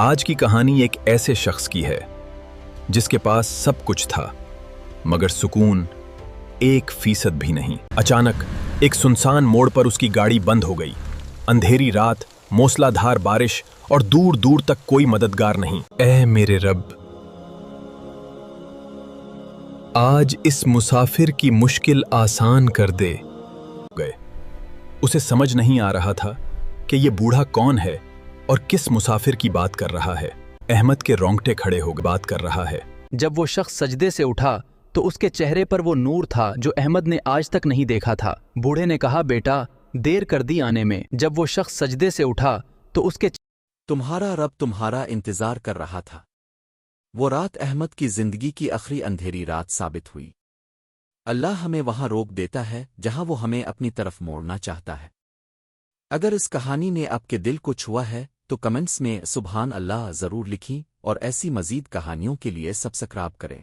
آج کی کہانی ایک ایسے شخص کی ہے جس کے پاس سب کچھ تھا مگر سکون 1% بھی نہیں۔ اچانک ایک سنسان موڑ پر اس کی گاڑی بند ہو گئی۔ اندھیری رات، موسلا دھار بارش اور دور دور تک کوئی مددگار نہیں۔ اے میرے رب، آج اس مسافر کی مشکل آسان کر دے۔ گئے اسے سمجھ نہیں آ رہا تھا کہ یہ بوڑھا کون ہے اور کس مسافر کی بات کر رہا ہے۔ احمد کے رونگٹے کھڑے ہو گئے۔ بات کر رہا ہے۔ جب وہ شخص سجدے سے اٹھا تو اس کے چہرے پر وہ نور تھا جو احمد نے آج تک نہیں دیکھا تھا۔ بوڑھے نے کہا، بیٹا دیر کر دی آنے میں۔ جب وہ شخص سجدے سے اٹھا تو اس کے تمہارا رب تمہارا انتظار کر رہا تھا۔ وہ رات احمد کی زندگی کی آخری اندھیری رات ثابت ہوئی۔ اللہ ہمیں وہاں روک دیتا ہے جہاں وہ ہمیں اپنی طرف موڑنا چاہتا ہے۔ اگر اس کہانی نے آپ کے دل کو چھوا ہے تو کمنٹس میں سبحان اللہ ضرور لکھیں اور ایسی مزید کہانیوں کے لیے سبسکرائب کریں۔